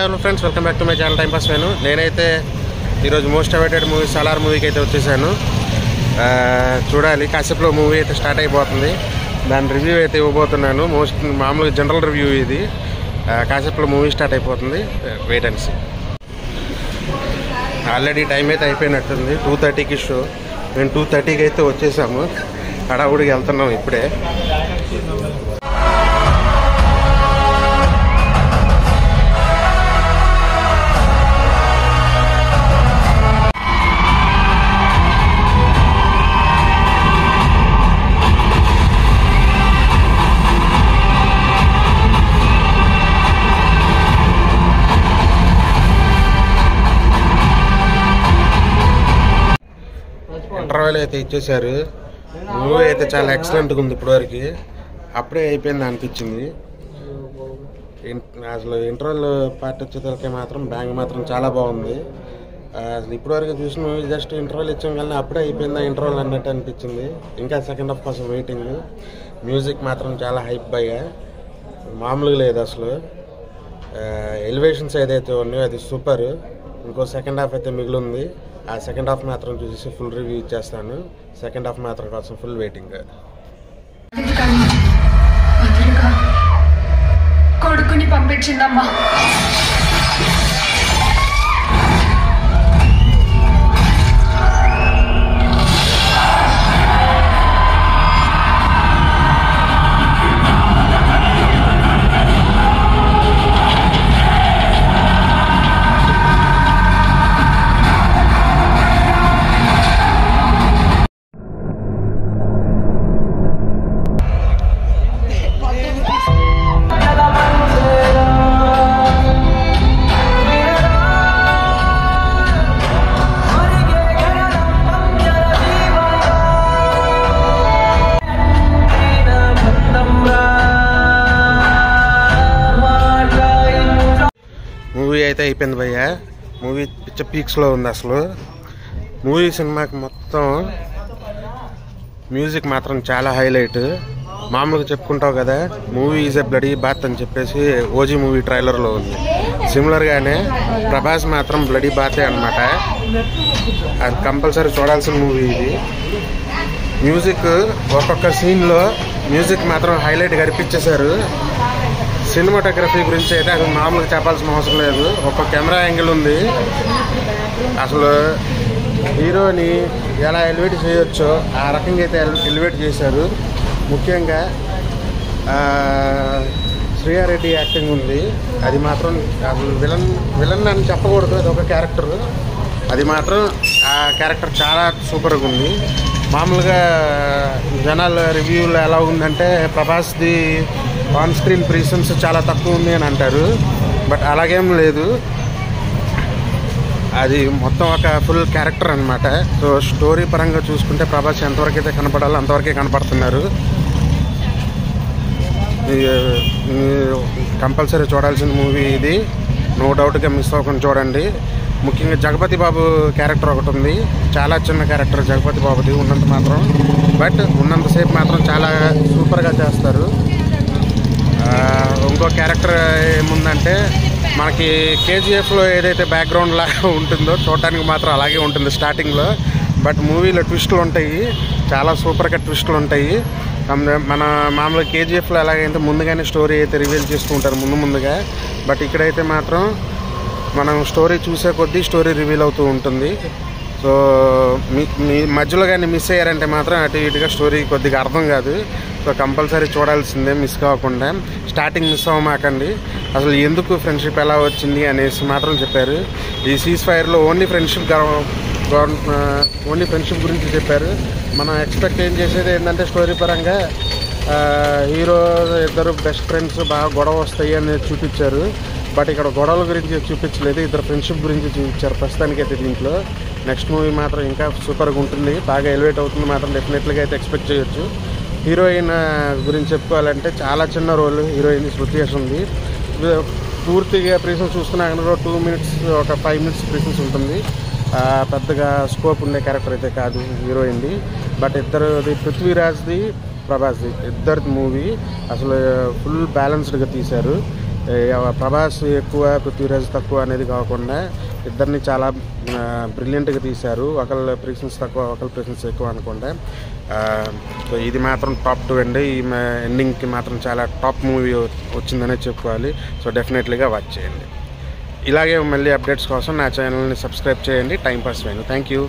Hello friends, welcome back to my channel time pass వేను. నేనైతే ఈరోజు మోస్ట్ అవైటెడ్ మూవీ సలార్ మూవీకి అయితే వచ్చేసాను. చూడాలి, కాసేపులో మూవీ అయితే స్టార్ట్ అయిపోతుంది. దాని రివ్యూ అయితే ఇవ్వబోతున్నాను. మామూలుగా జనరల్ రివ్యూ ఇది. కాసేపులో మూవీ స్టార్ట్ అయిపోతుంది. Wait and see. Already time అయితే అయిపోయినట్టుంది. 2:30కి షో. మేము 2:30కి అయితే వచ్చేసాము. హడావుడికి వెళ్తున్నాం ఇప్పుడే. ఇంటర్వెల్ అయితే ఇచ్చేసారు. మూవీ అయితే చాలా ఎక్సలెంట్గా ఉంది. ఇప్పటివరకు అప్పుడే అయిపోయింది అనిపించింది. అసలు ఇంటర్వెల్ పార్ట్ వచ్చేసరికి మాత్రం బ్యాంక్ మాత్రం చాలా బాగుంది. అసలు ఇప్పటివరకు చూసిన మూవీ జస్ట్ ఇంటర్వెల్ ఇచ్చాం కానీ అప్పుడే అయిపోయింది ఇంటర్వెల్ అన్నట్టు అనిపించింది. ఇంకా సెకండ్ హాఫ్ కోసం వెయిటింగ్. మ్యూజిక్ మాత్రం చాలా హైప్ బాగా మామూలుగా లేదు. అసలు ఎలివేషన్స్ ఏదైతే ఉన్నాయో అది సూపర్. ఇంకో సెకండ్ హాఫ్ అయితే మిగిలింది. ఆ సెకండ్ హాఫ్ మాత్రం చూసి ఫుల్ రివ్యూ ఇచ్చేస్తాను. సెకండ్ హాఫ్ మాత్రం కోసం ఫుల్ వెయిటింగ్. కొడుకుని పంపించిందమ్మా. మూవీ అయితే అయిపోయింది భయ్య. మూవీ పిచ్చ పీక్స్లో ఉంది. అసలు మూవీ సినిమాకి మొత్తం మ్యూజిక్ మాత్రం చాలా హైలైట్. మామూలుగా చెప్పుకుంటావు కదా, movie is a bloody bath అని చెప్పేసి ఓజీ మూవీ ట్రైలర్లో ఉంది. సిమిలర్గానే ప్రభాస్ మాత్రం బ్లడీ బాతే అనమాట. అది కంపల్సరీ చూడాల్సిన మూవీ ఇది. మ్యూజిక్ ఒక్కొక్క సీన్లో మ్యూజిక్ మాత్రం హైలైట్ కనిపించేశారు. సినిమాటోగ్రఫీ గురించి అయితే అసలు మామూలుగా చెప్పాల్సిన అవసరం లేదు. ఒక కెమెరా యాంగిల్ ఉంది. అసలు హీరోని ఎలా ఎలివేట్ చేయొచ్చో ఆ రకంగా అయితే ఎలివేట్ చేశారు. ముఖ్యంగా శ్రీయారెడ్డి యాక్టింగ్ ఉంది. అది మాత్రం అసలు విలన్ అని చెప్పకూడదు, అది ఒక క్యారెక్టర్. అది మాత్రం ఆ క్యారెక్టర్ చాలా సూపర్గా ఉంది. మామూలుగా జనాల రివ్యూలో ఎలా ఉందంటే ప్రభాస్ది ఆన్ స్క్రీన్ ప్రెసెన్స్ చాలా తక్కువ ఉంది అని అంటారు. బట్ అలాగేం లేదు. అది మొత్తం ఒక ఫుల్ క్యారెక్టర్ అనమాట. సో స్టోరీ పరంగా చూసుకుంటే ప్రభాస్ ఎంతవరకు అయితే కనపడాలో అంతవరకే కనపడుతున్నారు. కంపల్సరీ చూడాల్సిన మూవీ ఇది. నో డౌట్గా మిస్ అవ్వకుండా చూడండి. ముఖ్యంగా జగపతి బాబు క్యారెక్టర్ ఒకటి ఉంది. చాలా చిన్న క్యారెక్టర్ జగపతి బాబుది ఉన్నంత మాత్రం. బట్ ఉన్నంతసేపు మాత్రం చాలా సూపర్గా చేస్తారు. ఇంకో క్యారెక్టర్ ఏముందంటే మనకి కేజీఎఫ్లో ఏదైతే బ్యాక్గ్రౌండ్ లాగా ఉంటుందో చూడటానికి మాత్రం అలాగే ఉంటుంది స్టార్టింగ్లో. బట్ మూవీలో ట్విస్టులు ఉంటాయి, చాలా సూపర్గా ట్విస్టులు ఉంటాయి. మన మామూలుగా కేజీఎఫ్లో ఎలాగైతే ముందుగానే స్టోరీ అయితే రివీల్ చేస్తూ ఉంటారు ముందుగా. బట్ ఇక్కడైతే మాత్రం మనం స్టోరీ చూసే కొద్దీ స్టోరీ రివీల్ అవుతూ ఉంటుంది. సో మీ మధ్యలో కానీ మిస్ అయ్యారంటే మాత్రం అటు ఇటుగా స్టోరీ కొద్దిగా అర్థం కాదు. సో కంపల్సరీ చూడాల్సిందే మిస్ కాకుండా. స్టార్టింగ్ మిస్ అవ్వమాకండి. అసలు ఎందుకు ఫ్రెండ్షిప్ ఎలా వచ్చింది అనేసి మాత్రం చెప్పారు. ఈ సీజ్ ఫైర్లో ఓన్లీ ఫ్రెండ్షిప్ గురించి చెప్పారు. మనం ఎక్స్పెక్ట్ ఏం చేసేది ఏంటంటే స్టోరీ పరంగా హీరో ఇద్దరు బెస్ట్ ఫ్రెండ్స్ బాగా గొడవ వస్తాయి అని చూపించారు. బట్ ఇక్కడ గొడవల గురించి చూపించలేదు, ఇద్దరు ఫ్రెండ్షిప్ గురించి చూపించారు ప్రస్తుతానికైతే. దీంట్లో నెక్స్ట్ మూవీ మాత్రం ఇంకా సూపర్గా ఉంటుంది, బాగా ఎలివేట్ అవుతుంది మాత్రం డెఫినెట్లీగా అయితే ఎక్స్పెక్ట్ చేయొచ్చు. హీరోయిన్ గురించి చెప్పుకోవాలంటే చాలా చిన్న రోల్ హీరోయిన్ శృతి హాసన్ ఉంది. పూర్తిగా ప్రెసెన్స్ చూసుకున్నా అందులో 2 మినిట్స్ ఒక 5 మినిట్స్ ప్రెసెన్స్ ఉంటుంది. పెద్దగా స్కోప్ ఉండే క్యారెక్టర్ అయితే కాదు హీరోయిన్ది. బట్ ఇద్దరుది పృథ్వీరాజ్ది ప్రభాస్ది ఇద్దరిది మూవీ అసలు ఫుల్ బ్యాలెన్స్డ్గా తీశారు. ప్రభాస్ ఎక్కువ పృథ్వీరాజ్ తక్కువ అనేది కాకుండా ఇద్దరిని చాలా బ్రిలియంట్గా తీశారు. ఒకళ్ళ ప్రెసెన్స్ తక్కువ ఒకళ్ళ ప్రెసెన్స్ ఎక్కువ అనుకుంటే. సో ఇది మాత్రం టాప్ 2 అండి. ఈ ఎండింగ్కి మాత్రం చాలా టాప్ మూవీ వచ్చిందనే చెప్పుకోవాలి. సో డెఫినెట్లీగా వాచ్ చేయండి. ఇలాగే మళ్ళీ అప్డేట్స్ కోసం నా ఛానల్ని సబ్స్క్రైబ్ చేయండి. టైం పాస్ వేయండి. Thank you.